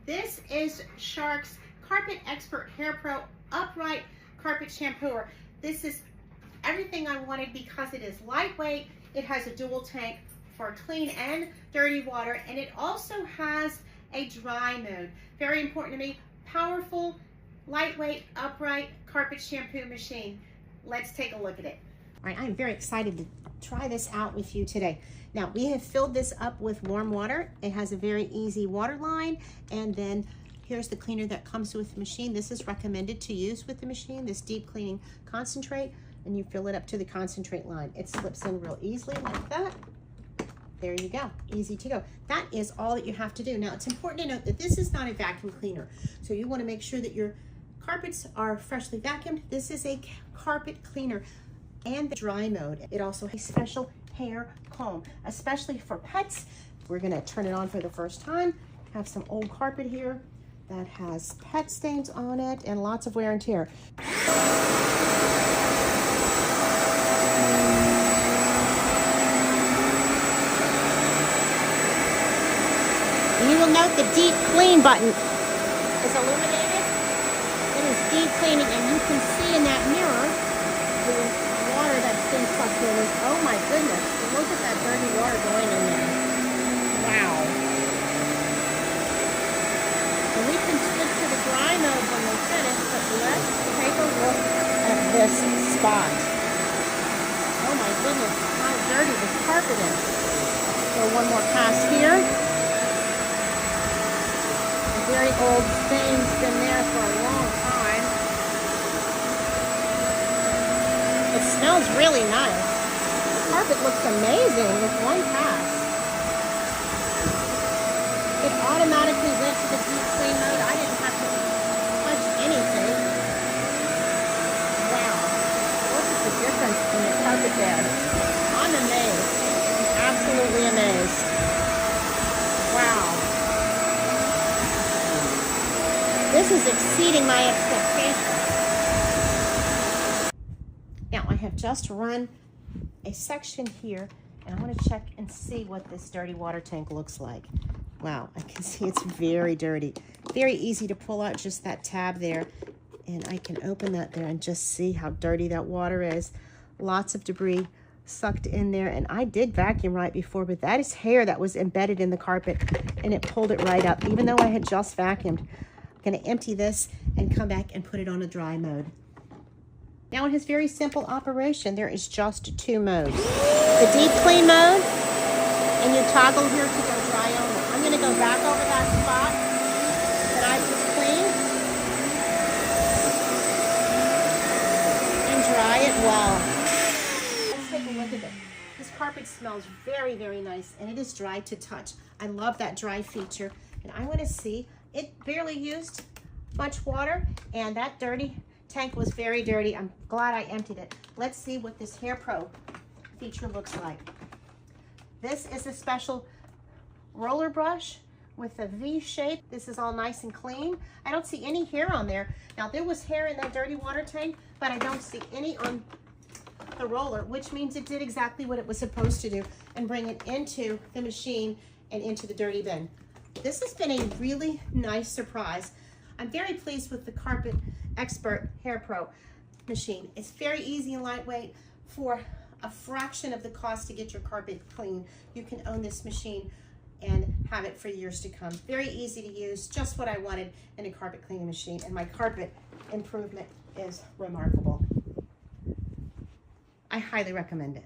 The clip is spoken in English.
This is Shark's CarpetXpert HairPro Upright Carpet Shampooer. This is everything I wanted because it is lightweight, it has a dual tank for clean and dirty water, and it also has a dry mode. Very important to me. Powerful, lightweight, upright carpet shampoo machine. Let's take a look at it. All right, I'm very excited to try this out with you today. Now, we have filled this up with warm water. It has a very easy water line, and then here's the cleaner that comes with the machine. This is recommended to use with the machine, this deep cleaning concentrate, and you fill it up to the concentrate line. It slips in real easily like that. There you go, easy to go. That is all that you have to do. Now, it's important to note that this is not a vacuum cleaner, so you want to make sure that your carpets are freshly vacuumed. This is a carpet cleaner and the dry mode. It also has a special hair comb, especially for pets. We're gonna turn it on for the first time. Have some old carpet here that has pet stains on it and lots of wear and tear. You will note the deep clean button is illuminated. It is deep cleaning, and you can see in that mirror the water that's been sucked in. Oh my goodness, look at that dirty water going in there. Wow. And we can switch to the dry mode when we're finished, but let's take a look at this spot. Oh my goodness, how dirty this carpet is. So one more pass here. A very old stain's been there for a long time. It smells really nice. The carpet looks amazing with one pass. It automatically went to the deep clean mode. I didn't have to touch anything. Wow. Look at the difference in the carpet there. I'm amazed. I'm absolutely amazed. Wow. This is exceeding my expectations. Now, I have just run a section here, and I want to check and see what this dirty water tank looks like. Wow, I can see it's very dirty. Very easy to pull out just that tab there, and I can open that there and just see how dirty that water is. Lots of debris sucked in there, and I did vacuum right before, but that is hair that was embedded in the carpet, and it pulled it right up, even though I had just vacuumed. I'm going to empty this and come back and put it on a dry mode. Now it has very simple operation. There is just two modes. The deep clean mode, and you toggle here to go dry only. I'm going to go back over that spot that I just cleaned and dry it well. Let's take a look at it. This carpet smells very, very nice, and it is dry to touch. I love that dry feature, and I want to see, it barely used much water, and that dirty tank was very dirty. I'm glad I emptied it. Let's see what this HairPro feature looks like. This is a special roller brush with a V shape. This is all nice and clean. I don't see any hair on there. Now, there was hair in that dirty water tank, but I don't see any on the roller, which means it did exactly what it was supposed to do and bring it into the machine and into the dirty bin. This has been a really nice surprise. I'm very pleased with the CarpetXpert HairPro machine. It's very easy and lightweight. For a fraction of the cost to get your carpet clean, you can own this machine and have it for years to come. Very easy to use, just what I wanted in a carpet cleaning machine, and my carpet improvement is remarkable. I highly recommend it.